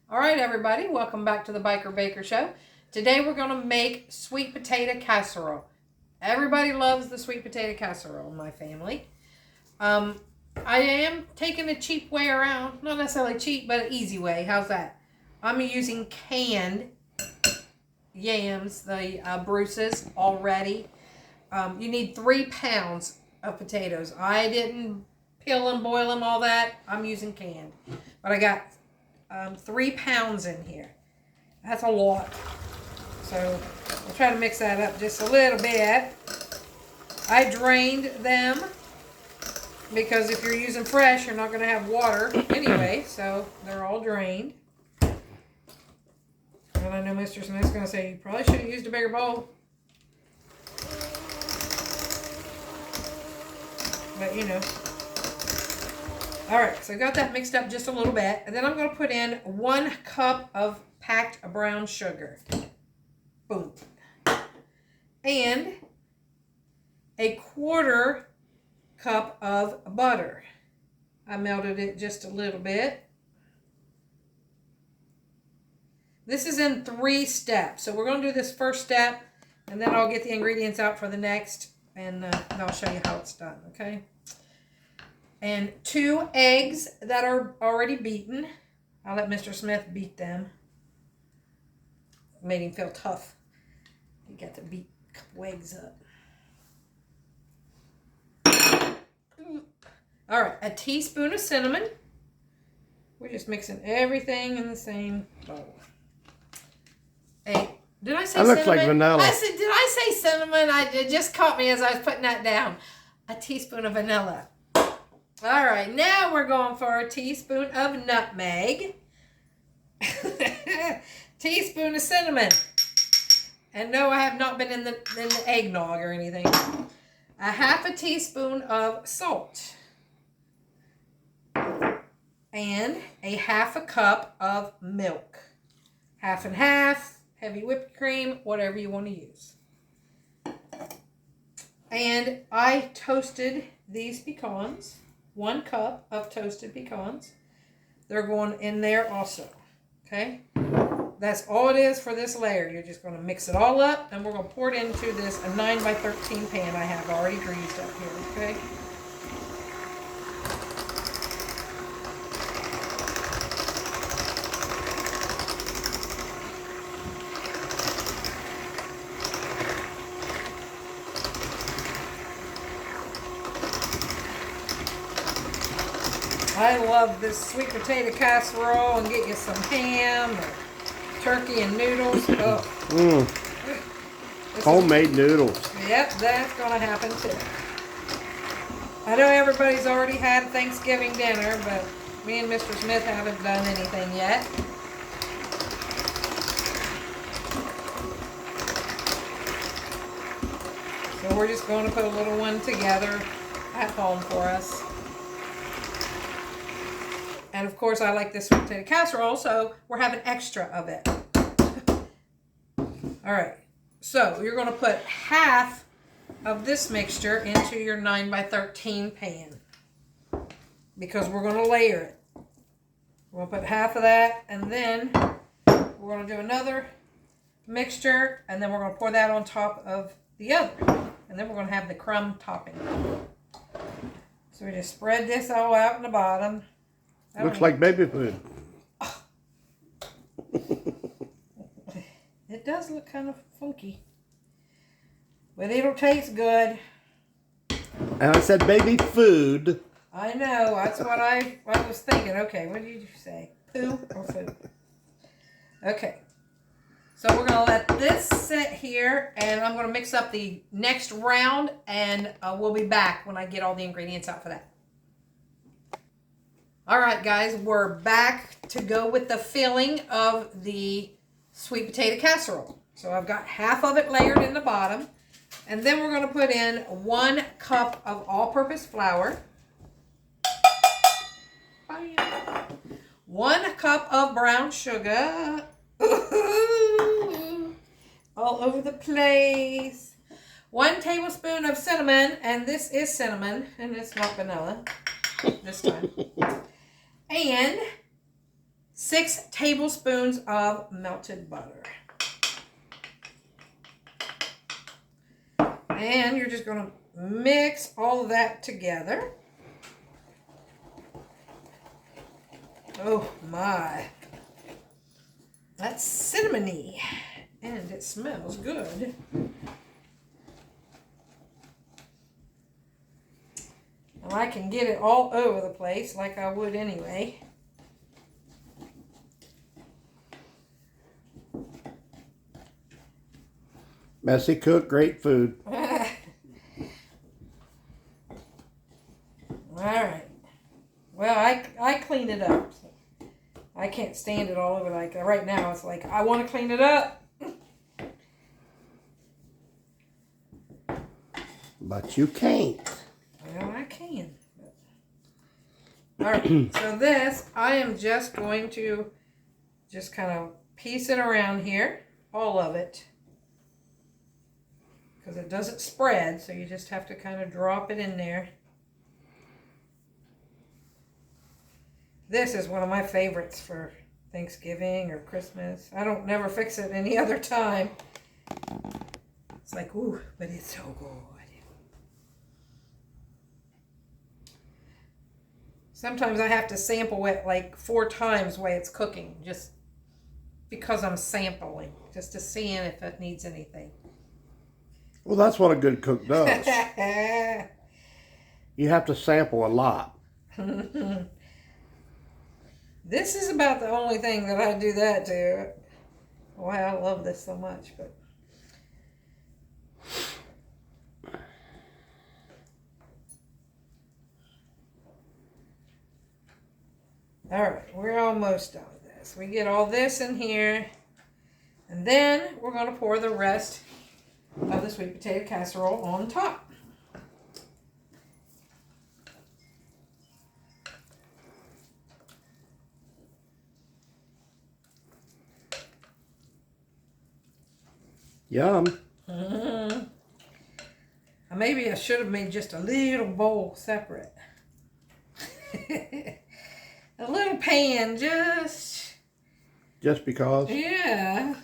All right, everybody, welcome back to the Biker Baker Show. Today we're going to make sweet potato casserole. Everybody loves the sweet potato casserole in my family. I am taking a cheap way around. Not necessarily cheap, but an easy way. How's that? I'm using canned yams, the Bruce's already. You need 3 pounds of potatoes. I didn't peel them, boil them, all that. I'm using canned. But I got 3 pounds in here. That's a lot. So we'll try to mix that up just a little bit. I drained them because if you're using fresh, you're not going to have water anyway. So they're all drained. And I know Mr. Smith's going to say, you probably should have used a bigger bowl. But you know. Alright, so I got that mixed up just a little bit. And then I'm going to put in 1 cup of packed brown sugar. Boom. And a 1/4 cup of butter. I melted it just a little bit. This is in 3 steps. So we're going to do this first step, and then I'll get the ingredients out for the next, and I'll show you how it's done, okay? And 2 eggs that are already beaten. I'll let Mr. Smith beat them. Made him feel tough. He got to beat a couple eggs up. All right, a teaspoon of cinnamon. We're just mixing everything in the same bowl. Did I say cinnamon? That looks like vanilla. Did I say cinnamon? It just caught me as I was putting that down. A teaspoon of vanilla. All right, now we're going for a teaspoon of nutmeg. Teaspoon of cinnamon. And no, I have not been in the eggnog or anything. A 1/2 teaspoon of salt. And a 1/2 cup of milk. 1/2 and 1/2, heavy whipped cream, whatever you want to use. And I toasted these pecans. 1 cup of toasted pecans. They're going in there also. Okay? That's all it is for this layer. You're just going to mix it all up, and we're going to pour it into this 9x13 pan I have already greased up here. Okay? I love this sweet potato casserole, and get you some ham or turkey and noodles. Oh. Homemade noodles. Yep, that's going to happen too. I know everybody's already had Thanksgiving dinner, but me and Mr. Smith haven't done anything yet. So we're just going to put a little one together at home for us. And of course, I like this sweet potato casserole, so we're having extra of it. All right, so you're going to put 1/2 of this mixture into your 9x13 pan because we're going to layer it. We're going to put 1/2 of that, and then we're going to do another mixture, and then we're going to pour that on top of the other. And then we're going to have the crumb topping. So we just spread this all out in the bottom. Looks like baby food. It does look kind of funky. But it'll taste good. And I said baby food. I know. That's what I was thinking. Okay, what did you say? Poo or food? Okay. So we're going to let this sit here, and I'm going to mix up the next round, and we'll be back when I get all the ingredients out for that. All right, guys, we're back to go with the filling of the sweet potato casserole. So I've got 1/2 of it layered in the bottom. And then we're going to put in 1 cup of all-purpose flour. 1 cup of brown sugar. All over the place. 1 tablespoon of cinnamon, and this is cinnamon, and it's not vanilla this time. And 6 tablespoons of melted butter. And you're just going to mix all of that together. Oh my. That's cinnamony. And it smells good. And I can get it all over the place like I would anyway. Messy cook, great food. Alright. Well, I clean it up. So I can't stand it all over like that. Right now it's like, I want to clean it up. But you can't. Well, I can. Alright, so this, I am just going to just kind of piece it around here. All of it. Because it doesn't spread, so you just have to kind of drop it in there. This is one of my favorites for Thanksgiving or Christmas. I don't never fix it any other time. It's like, ooh, but it's so good. Sometimes I have to sample it like 4 times while it's cooking, just because I'm sampling, just to see if it needs anything. Well, that's what a good cook does. You have to sample a lot. This is about the only thing that I do that to. Why I love this so much, but all right, we're almost done with this. We get all this in here, and then we're going to pour the rest of the sweet potato casserole on top. Yum. Maybe I should have made just a little bowl separate. A little pan, just because? Yeah.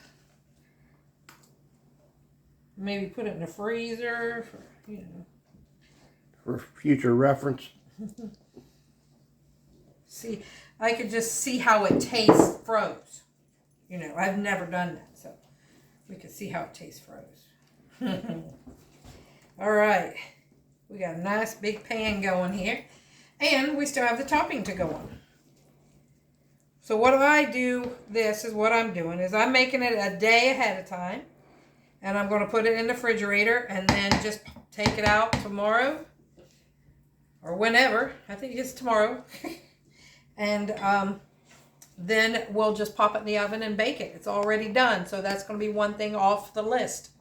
Maybe put it in the freezer for, For future reference. See, I could just see how it tastes froze. I've never done that, so we can see how it tastes froze. All right. We got a nice big pan going here. And we still have the topping to go on. So what I do, this is what I'm doing, is I'm making it a day ahead of time. And I'm going to put it in the refrigerator and then just take it out tomorrow. Or whenever. I think it's tomorrow. And then we'll just pop it in the oven and bake it. It's already done. So that's going to be one thing off the list.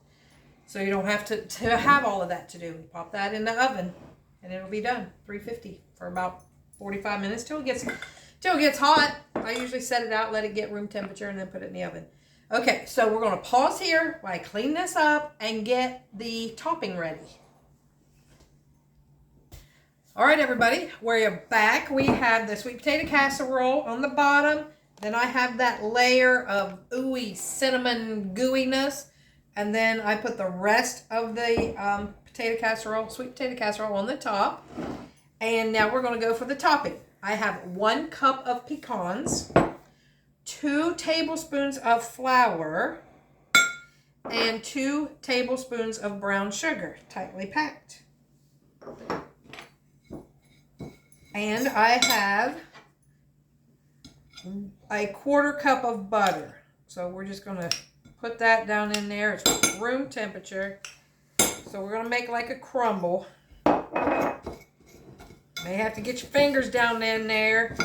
So you don't have to have all of that to do. Pop that in the oven and it'll be done. 350 for about 45 minutes till it gets hot. I usually set it out, let it get room temperature, and then put it in the oven. Okay, so we're going to pause here while I clean this up and get the topping ready. All right, everybody, we're back. We have the sweet potato casserole on the bottom. Then I have that layer of ooey cinnamon gooiness. And then I put the rest of the sweet potato casserole on the top. And now we're going to go for the topping. I have 1 cup of pecans, 2 tablespoons of flour, and 2 tablespoons of brown sugar, tightly packed. And I have a 1/4 cup of butter. So we're just going to put that down in there. It's room temperature. So we're going to make like a crumble. May have to get your fingers down in there.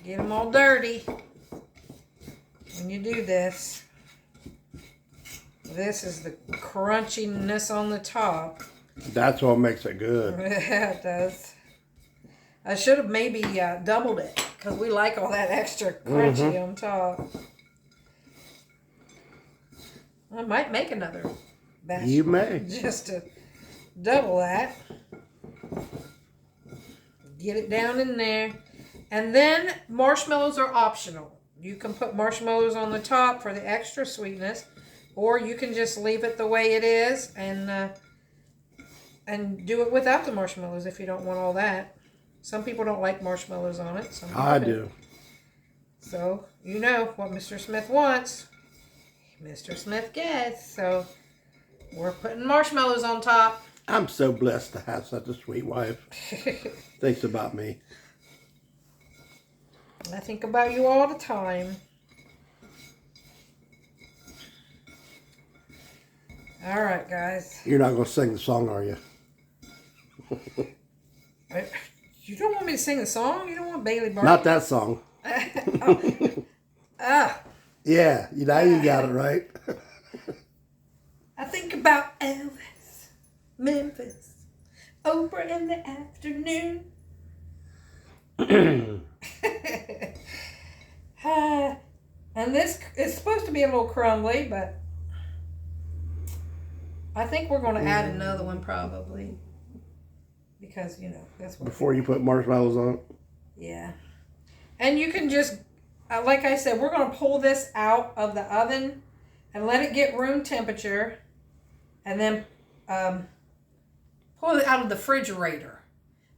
Get them all dirty when you do this. This is the crunchiness on the top. That's what makes it good. Yeah, it does. I should have maybe doubled it because we like all that extra crunchy on top. I might make another batch. You may. Just to double that. Get it down in there. And then marshmallows are optional. You can put marshmallows on the top for the extra sweetness, or you can just leave it the way it is and do it without the marshmallows if you don't want all that. Some people don't like marshmallows on it. Some people I do. So, you know what Mr. Smith wants. Mr. Smith gets. So, we're putting marshmallows on top. I'm so blessed to have such a sweet wife. Thinks about me. I think about you all the time. All right, guys. You're not going to sing the song, are you? You don't want me to sing the song? You don't want Bailey Barton? Not that song. Yeah, now you got it right. I think about Elvis, Memphis, Oprah in the afternoon. And this is supposed to be a little crumbly, but I think we're going to add another one probably. Because, you know, that's what... Before you put marshmallows on it? Yeah. And you can just, like I said, we're going to pull this out of the oven and let it get room temperature. And then pull it out of the refrigerator.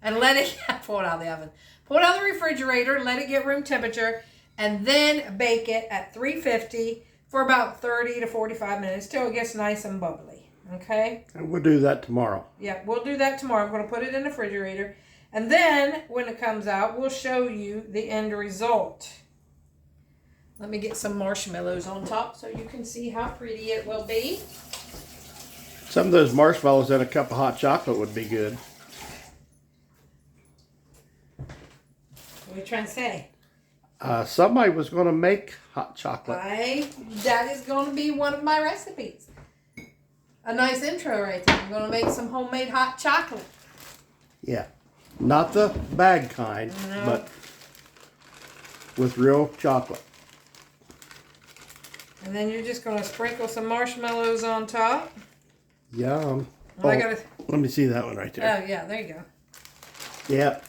And let it, pull it out of the oven. Pull it out of the refrigerator, let it get room temperature. And then bake it at 350 for about 30 to 45 minutes till it gets nice and bubbly. Okay? And we'll do that tomorrow. Yeah, we'll do that tomorrow. I'm going to put it in the refrigerator. And then, when it comes out, we'll show you the end result. Let me get some marshmallows on top so you can see how pretty it will be. Some of those marshmallows in a cup of hot chocolate would be good. What are you trying to say? Somebody was going to make hot chocolate. That is going to be one of my recipes. A nice intro right there. I'm going to make some homemade hot chocolate. Yeah. Not the bag kind, No. but with real chocolate. And then you're just going to sprinkle some marshmallows on top. Yum. Let me see that one right there. Oh, yeah, there you go. Yeah.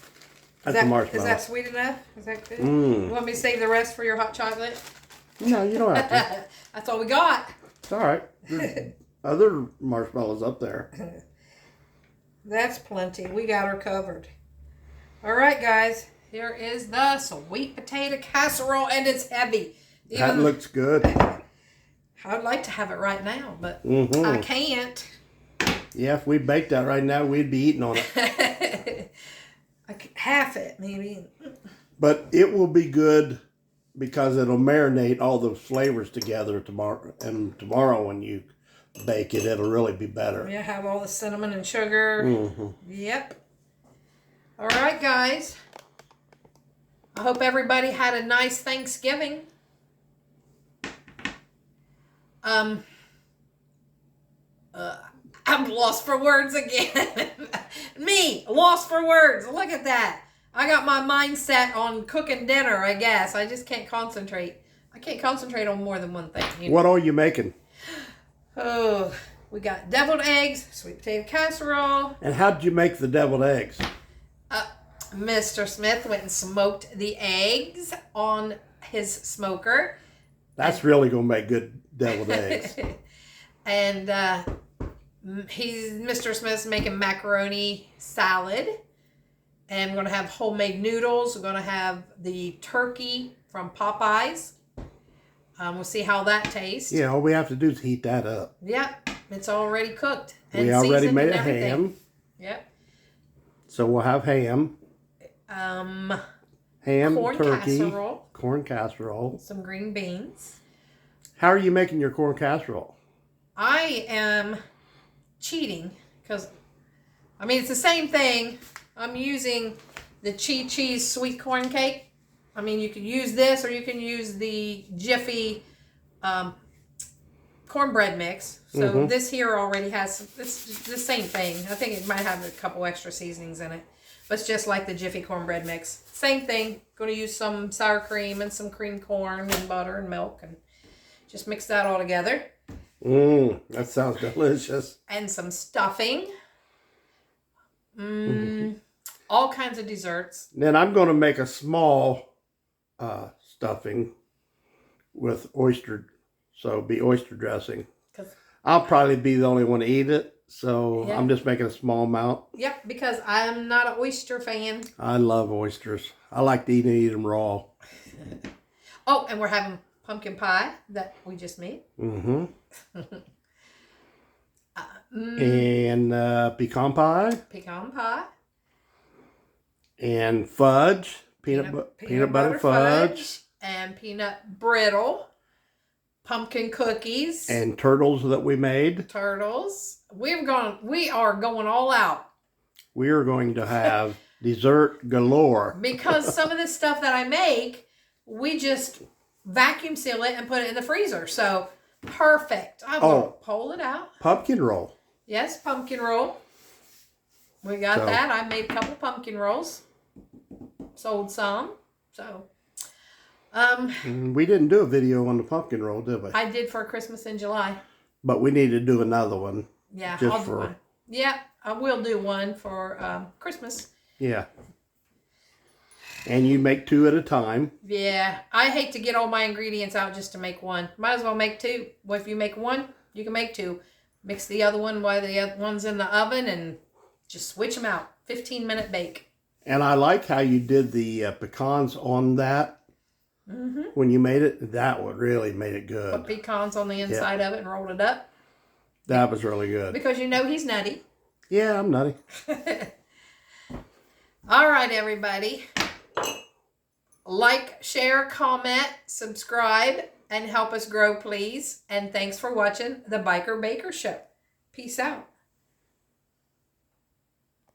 That's a marshmallow. Is that sweet enough? Is that good? Mm. You want me to save the rest for your hot chocolate? No, you don't have to. That's all we got. It's all right. There's other marshmallows up there. That's plenty. We got her covered. All right, guys. Here is the sweet potato casserole, and it's heavy. That looks good. I'd like to have it right now, but Mm-hmm. I can't. Yeah, if we baked that right now, we'd be eating on it. Half it, maybe. But it will be good because it'll marinate all those flavors together tomorrow. And tomorrow when you bake it, it'll really be better. Yeah, have all the cinnamon and sugar. Mm-hmm. Yep. All right, guys. I hope everybody had a nice Thanksgiving. I'm lost for words again. Me, lost for words. Look at that. I got my mindset on cooking dinner, I guess. I just can't concentrate. I can't concentrate on more than one thing. You know? What are you making? Oh, we got deviled eggs, sweet potato casserole. And how did you make the deviled eggs? Mr. Smith went and smoked the eggs on his smoker. That's really going to make good deviled eggs. And Mr. Smith's making macaroni salad. And we're going to have homemade noodles. We're going to have the turkey from Popeyes. We'll see how that tastes. Yeah, all we have to do is heat that up. Yep, it's already cooked. And We already seasoned made and a everything. ham. Yep. So we'll have ham. Ham, Corn turkey, casserole. corn casserole. Some green beans. How are you making your corn casserole? I am cheating because, I mean, it's the same thing. I'm using the cheese sweet corn cake. I mean, you can use this or you can use the Jiffy cornbread mix. So this here already has, it's the same thing. I think it might have a couple extra seasonings in it. But it's just like the Jiffy cornbread mix. Same thing. Going to use some sour cream and some cream corn and butter and milk. And just mix that all together. That sounds delicious. And some stuffing. All kinds of desserts. Then I'm going to make a small stuffing with oyster, so be oyster dressing. 'Cause I'll probably be the only one to eat it, so Yeah. I'm just making a small amount. Yep, because I'm not an oyster fan. I love oysters. I like to eat them raw. Oh, and we're having pumpkin pie that we just made. Mm-hmm. And pecan pie. Pecan pie. And fudge. Peanut butter fudge. And peanut brittle. Pumpkin cookies. And turtles that we made. Turtles. We are going all out. We are going to have dessert galore. Because some of this stuff that I make, we just vacuum seal it and put it in the freezer. So, perfect. I'm going to pull it out. Pumpkin roll. Yes, pumpkin roll. We got that. I made a couple pumpkin rolls. Sold some. So, we didn't do a video on the pumpkin roll, did we? I did for Christmas in July. But we need to do another one. Yeah, just I'll do one. Yeah, I will do one for Christmas. Yeah. And you make 2 at a time. Yeah, I hate to get all my ingredients out just to make one. Might as well make 2. Well, if you make 1, you can make 2. Mix the other one while the other one's in the oven and just switch them out. 15-minute bake. And I like how you did the pecans on that. Mm-hmm. When you made it, that would really made it good. Put pecans on the inside of it and rolled it up. That was really good. Because you know he's nutty. Yeah, I'm nutty. All right, everybody. Like, share, comment, subscribe, and help us grow, please. And thanks for watching the Biker Baker Show. Peace out.